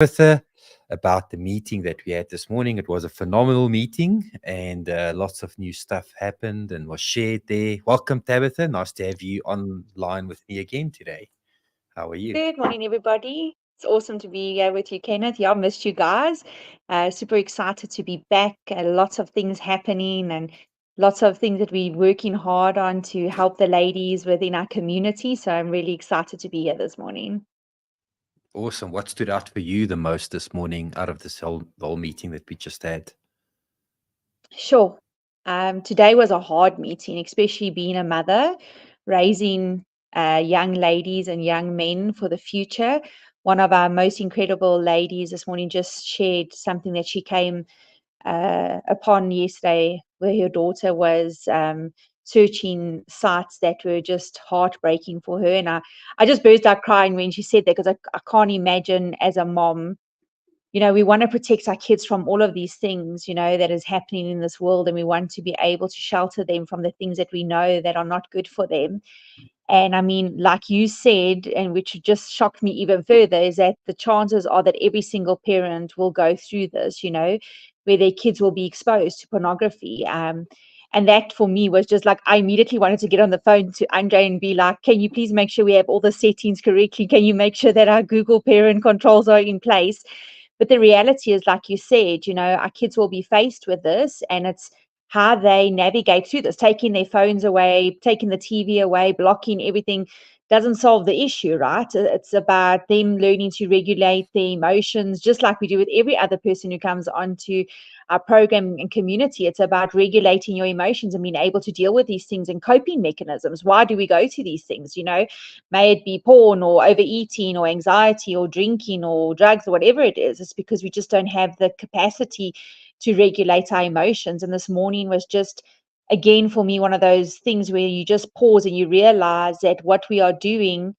Tabitha about the meeting that we had this morning. It was a phenomenal meeting, and lots of new stuff happened and was shared there. Welcome, Tabitha. Nice to have you online with me again today. How are you? Good morning, everybody. It's awesome to be here with you, Kenneth. Yeah, I missed you guys. Super excited to be back. Lots of things happening and lots of things that we're working hard on to help the ladies within our community. So I'm really excited to be here this morning. Awesome. What stood out for you the most this morning out of this whole meeting that we just had? Sure. Today was a hard meeting, especially being a mother, raising young ladies and young men for the future. One of our most incredible ladies this morning just shared something that she came upon yesterday, where her daughter was searching sites that were just heartbreaking for her. And I just burst out crying when she said that, because I can't imagine as a mom. We want to protect our kids from all of these things, that is happening in this world, and we want to be able to shelter them from the things that we know that are not good for them. And I mean, like you said, and which just shocked me even further, is that the chances are that every single parent will go through this, where their kids will be exposed to pornography. And that for me was just like, I immediately wanted to get on the phone to Andre and be like, can you please make sure we have all the settings correctly? Can you make sure that our Google parent controls are in place? But the reality is, like you said, our kids will be faced with this, and it's how they navigate through this. Taking their phones away, taking the TV away, blocking everything doesn't solve the issue, right? It's about them learning to regulate their emotions, just like we do with every other person who comes onto our program and community. It's about regulating your emotions and being able to deal with these things and coping mechanisms. Why do we go to these things? May it be porn or overeating or anxiety or drinking or drugs or whatever it is. It's because we just don't have the capacity to regulate our emotions. And this morning was just, again, for me, one of those things where you just pause and you realize that what we are doing,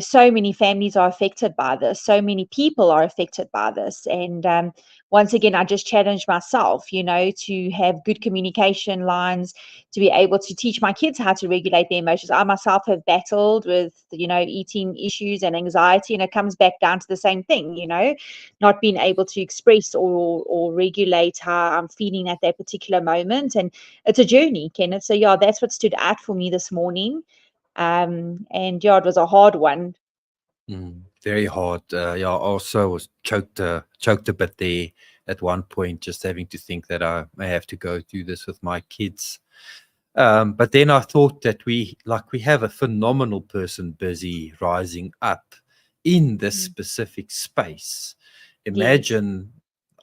so many families are affected by this. So many people are affected by this. And once again, I just challenge myself, to have good communication lines, to be able to teach my kids how to regulate their emotions. I myself have battled with, eating issues and anxiety, and it comes back down to the same thing, not being able to express or regulate how I'm feeling at that particular moment. And it's a journey, Kenneth. So yeah, that's what stood out for me this morning. And yeah, it was a hard one. Very hard. Yeah, also was choked a bit there at one point, just having to think that I may have to go through this with my kids. But then I thought that we have a phenomenal person busy rising up in this Mm. specific space. Yes. Imagine,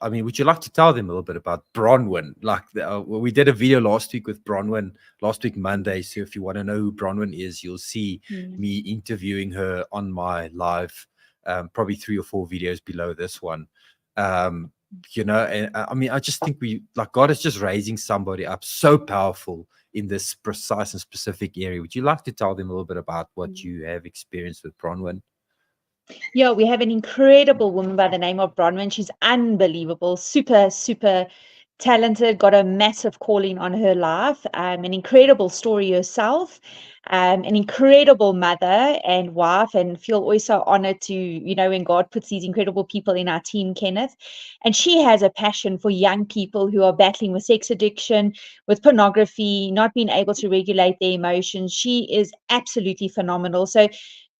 I mean, would you like to tell them a little bit about Bronwyn? We did a video last week with Bronwyn, last week Monday. So if you want to know who Bronwyn is, you'll see Mm. me interviewing her on my live, probably 3 or 4 videos below this one. Um, and I mean, I just think God is just raising somebody up so powerful in this precise and specific area. Would you like to tell them a little bit about what Mm. you have experienced with Bronwyn? Yeah, we have an incredible woman by the name of Bronwyn. She's unbelievable, super, super talented, got a massive calling on her life, an incredible story herself, an incredible mother and wife, and feel always so honored to, when God puts these incredible people in our team, Kenneth. And she has a passion for young people who are battling with sex addiction, with pornography, not being able to regulate their emotions. She is absolutely phenomenal. So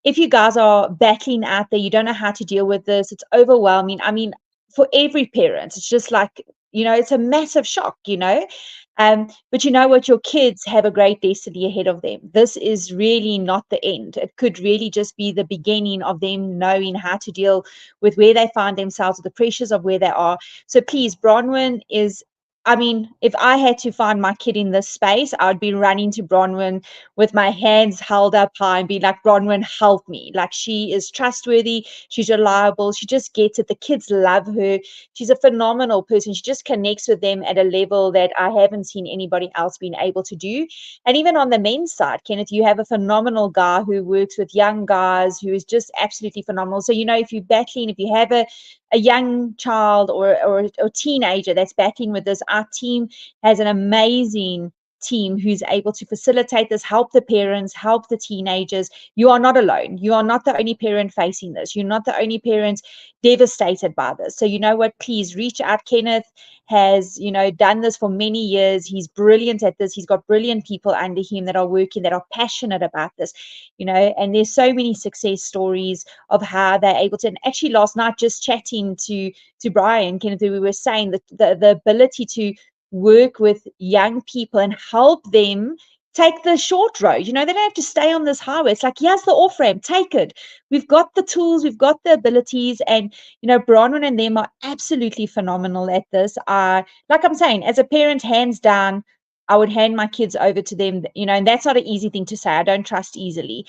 if you guys are battling out there, you don't know how to deal with this, it's overwhelming. I mean, for every parent, it's just like, it's a massive shock, but you know what? Your kids have a great destiny ahead of them. This is really not the end. It could really just be the beginning of them knowing how to deal with where they find themselves, the pressures of where they are. So please, Bronwyn is, I mean, if I had to find my kid in this space, I would be running to Bronwyn with my hands held up high and be like, Bronwyn, help me. Like, she is trustworthy. She's reliable. She just gets it. The kids love her. She's a phenomenal person. She just connects with them at a level that I haven't seen anybody else being able to do. And even on the men's side, Kenneth, you have a phenomenal guy who works with young guys who is just absolutely phenomenal. So, if you're battling, if you have a young child or a teenager that's battling with this, our team has an amazing team who's able to facilitate this, help the parents, help the teenagers. You are not alone. You are not the only parent facing this. You're not the only parent devastated by this. So you know what, please reach out. Kenneth has, you know, done this for many years. He's brilliant at this. He's got brilliant people under him that are working, that are passionate about this, you know, and there's so many success stories of how they're able to. And actually last night, just chatting to Brian, Kenneth, we were saying that the ability to work with young people and help them take the short road. You know, they don't have to stay on this highway. It's like, here's the off ramp, take it. We've got the tools, we've got the abilities, and you know, Bronwyn and them are absolutely phenomenal at this. Like I'm saying, as a parent, hands down, I would hand my kids over to them, you know, and that's not an easy thing to say. I don't trust easily.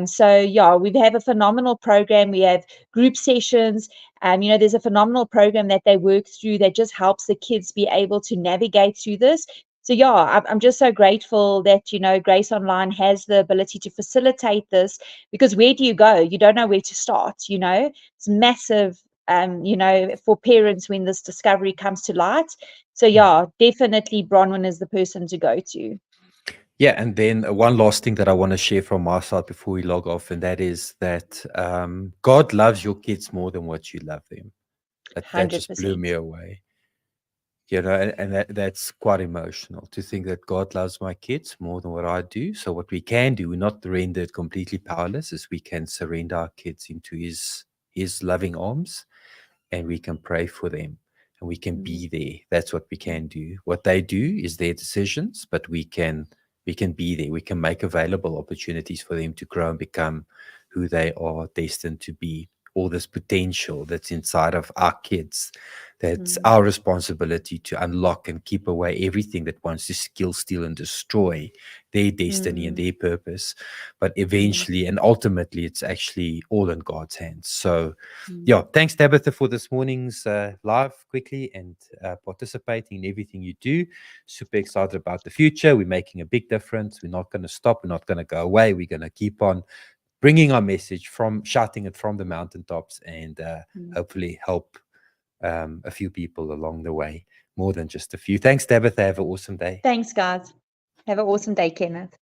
So yeah, we have a phenomenal program. We have group sessions. You know, there's a phenomenal program that they work through that just helps the kids be able to navigate through this. So yeah, I'm just so grateful that, you know, Grace Online has the ability to facilitate this, because where do you go? You don't know where to start, you know. It's massive, you know, for parents when this discovery comes to light. So yeah, definitely Bronwyn is the person to go to. Yeah, and then one last thing that I want to share from my side before we log off, and that is that God loves your kids more than what you love them. That just blew 100%. me away. You know, and that's quite emotional to think that God loves my kids more than what I do. So what we can do, we're not rendered completely powerless, is we can surrender our kids into his loving arms, and we can pray for them, and we can be there. That's what we can do. What they do is their decisions, but we can be there. We can make available opportunities for them to grow and become who they are destined to be. All this potential that's inside of our kids, that's our responsibility to unlock and keep away everything that wants to kill, steal, and destroy their destiny and their purpose. But eventually and ultimately, it's actually all in God's hands. So yeah, thanks, Tabitha, for this morning's live quickly and participating in everything you do. Super excited about the future. We're making a big difference. We're not going to stop. We're not going to go away. We're going to keep on bringing our message, from shouting it from the mountaintops, and hopefully help a few people along the way, more than just a few. Thanks, Tabitha. Have an awesome day. Thanks, guys. Have an awesome day, Kenneth.